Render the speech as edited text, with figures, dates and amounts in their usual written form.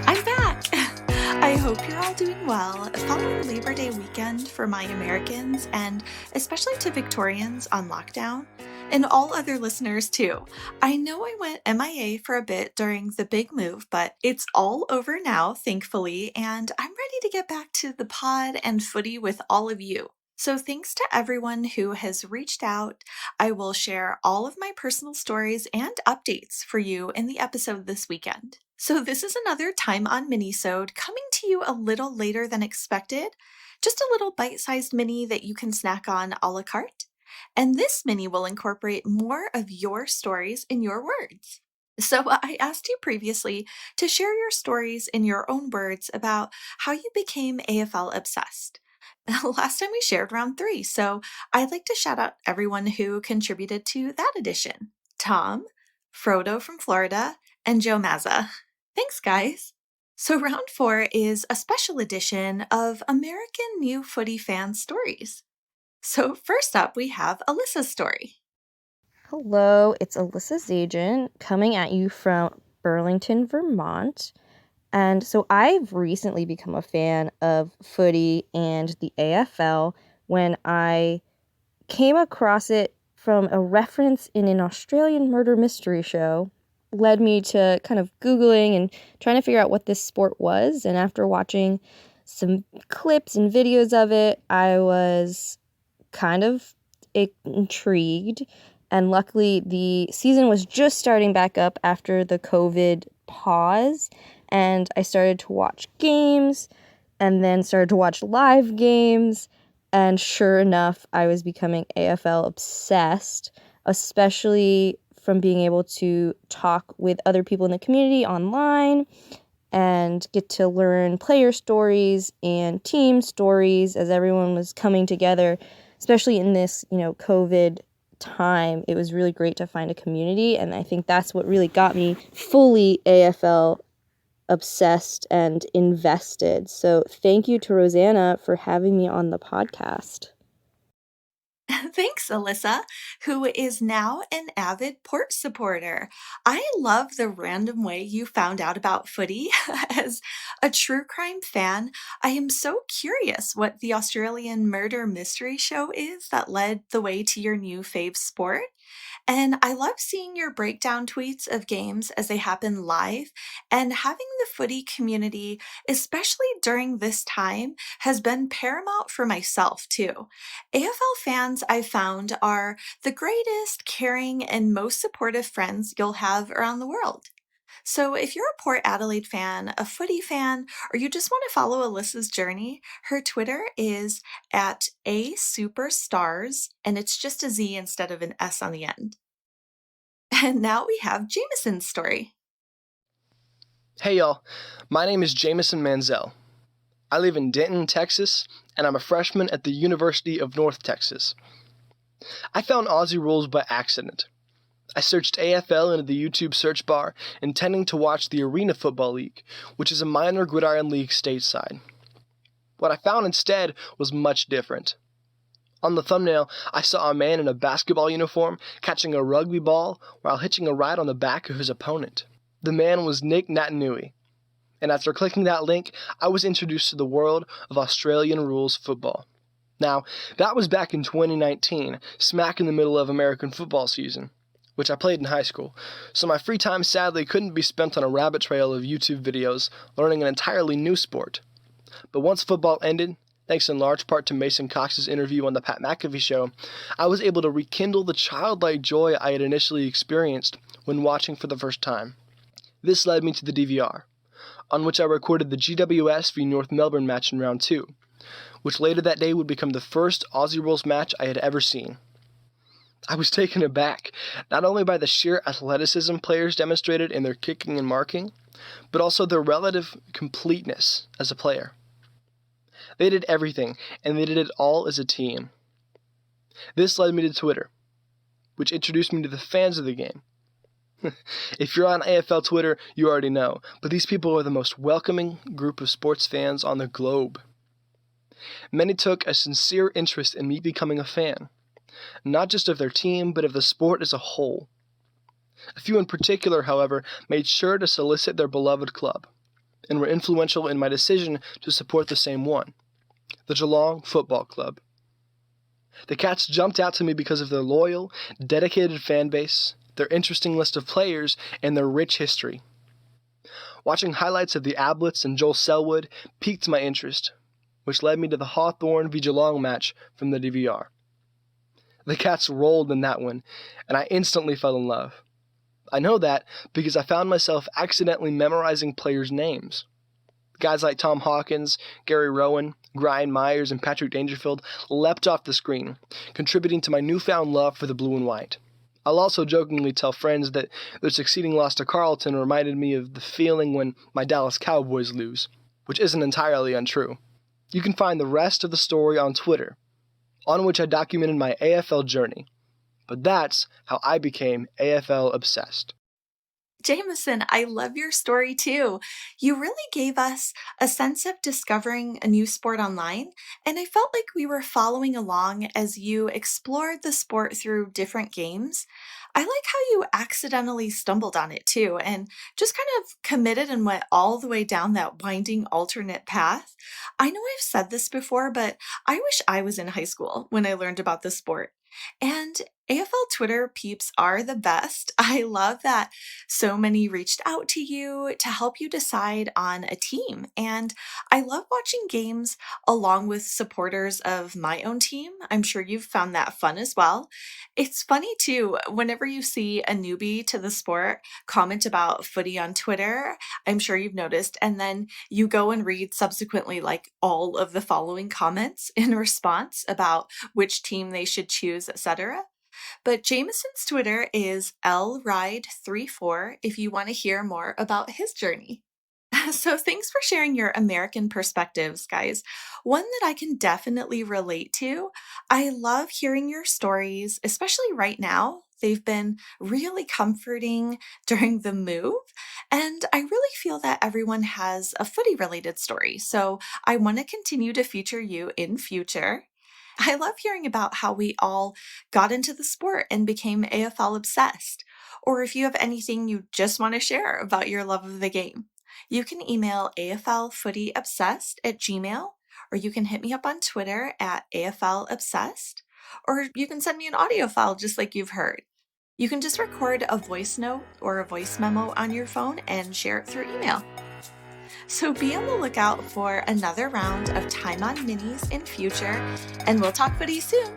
I'm back! I hope you're all doing well following Labor Day weekend for my Americans and especially to Victorians on lockdown, and all other listeners too. I know I went MIA for a bit during the big move, but it's all over now, thankfully, and I'm ready to get back to the pod and footy with all of you. So, thanks to everyone who has reached out. I will share all of my personal stories and updates for you in the episode this weekend. So this is another Time on Minisode coming to you a little later than expected. Just a little bite-sized mini that you can snack on a la carte. And this mini will incorporate more of your stories in your words. So I asked you previously to share your stories in your own words about how you became AFL obsessed. Last time we shared round 3, so I'd like to shout out everyone who contributed to that edition. Tom, Frodo from Florida, and Joe Mazza. Thanks, guys. So round 4 is a special edition of American New Footy fan stories. So first up, we have Alyssas Story. Hello, it's Alyssa's agent coming at you from Burlington, Vermont. And so I've recently become a fan of footy and the AFL when I came across it from a reference in an Australian murder mystery show. Led me to kind of Googling and trying to figure out what this sport was. And after watching some clips and videos of it, I was kind of intrigued. And luckily, the season was just starting back up after the COVID pause. And I started to watch games and then started to watch live games. And sure enough, I was becoming AFL obsessed, especially from being able to talk with other people in the community online and get to learn player stories and team stories as everyone was coming together, especially in this, COVID time. It was really great to find a community, and I think that's what really got me fully AFL obsessed and invested. So thank you to Rosanna for having me on the podcast. Thanks, Alyssa, who is now an avid Port supporter. I love the random way you found out about footy. As a true crime fan, I am so curious what the Australian murder mystery show is that led the way to your new fave sport. And I love seeing your breakdown tweets of games as they happen live, and having the footy community, especially during this time, has been paramount for myself too. AFL fans, I've found, are the greatest, caring, and most supportive friends you'll have around the world. So, if you're a Port Adelaide fan, a footy fan, or you just want to follow Alyssa's journey, her Twitter is at @ASuperstars, and it's just a Z instead of an S on the end. And now we have Jamison's story. Hey y'all, my name is Jamison Manziel. I live in Denton, Texas, and I'm a freshman at the University of North Texas. I found Aussie Rules by accident. I searched AFL into the YouTube search bar, intending to watch the Arena Football League, which is a minor gridiron league stateside. What I found instead was much different. On the thumbnail, I saw a man in a basketball uniform catching a rugby ball while hitching a ride on the back of his opponent. The man was Nick Natanui, and after clicking that link, I was introduced to the world of Australian rules football. Now, that was back in 2019, smack in the middle of American football season, which I played in high school, so my free time sadly couldn't be spent on a rabbit trail of YouTube videos learning an entirely new sport. But once football ended, thanks in large part to Mason Cox's interview on the Pat McAfee show, I was able to rekindle the childlike joy I had initially experienced when watching for the first time. This led me to the DVR, on which I recorded the GWS v North Melbourne match in round 2, which later that day would become the first Aussie Rules match I had ever seen. I was taken aback, not only by the sheer athleticism players demonstrated in their kicking and marking, but also their relative completeness as a player. They did everything, and they did it all as a team. This led me to Twitter, which introduced me to the fans of the game. If you're on AFL Twitter, you already know, but these people are the most welcoming group of sports fans on the globe. Many took a sincere interest in me becoming a fan, not just of their team, but of the sport as a whole. A few in particular, however, made sure to solicit their beloved club, and were influential in my decision to support the same one, the Geelong Football Club. The Cats jumped out to me because of their loyal, dedicated fan base, their interesting list of players, and their rich history. Watching highlights of the Ablets and Joel Selwood piqued my interest, which led me to the Hawthorn v Geelong match from the DVR. The Cats rolled in that one, and I instantly fell in love. I know that because I found myself accidentally memorizing players' names. Guys like Tom Hawkins, Gary Rowan, Brian Myers, and Patrick Dangerfield leapt off the screen, contributing to my newfound love for the blue and white. I'll also jokingly tell friends that their succeeding loss to Carlton reminded me of the feeling when my Dallas Cowboys lose, which isn't entirely untrue. You can find the rest of the story on Twitter, on which I documented my AFL journey. But that's how I became AFL obsessed. Jamison, I love your story too. You really gave us a sense of discovering a new sport online, and I felt like we were following along as you explored the sport through different games. I like how you accidentally stumbled on it too, and just kind of committed and went all the way down that winding alternate path. I know I've said this before, but I wish I was in high school when I learned about the sport. And AFL Twitter peeps are the best. I love that so many reached out to you to help you decide on a team. And I love watching games along with supporters of my own team. I'm sure you've found that fun as well. It's funny too, whenever you see a newbie to the sport comment about footy on Twitter, I'm sure you've noticed, and then you go and read subsequently like all of the following comments in response about which team they should choose, etc. But Jamison's Twitter is lride34 if you want to hear more about his journey. So thanks for sharing your American perspectives, guys. One that I can definitely relate to. I love hearing your stories, especially right now. They've been really comforting during the move. And I really feel that everyone has a footy related story. So I want to continue to feature you in future. I love hearing about how we all got into the sport and became AFL obsessed. Or if you have anything you just want to share about your love of the game, you can email aflfootyobsessed@gmail.com, or you can hit me up on Twitter at AFLobsessed, or you can send me an audio file just like you've heard. You can just record a voice note or a voice memo on your phone and share it through email. So be on the lookout for another round of Time On Minis in future, and we'll talk footy soon.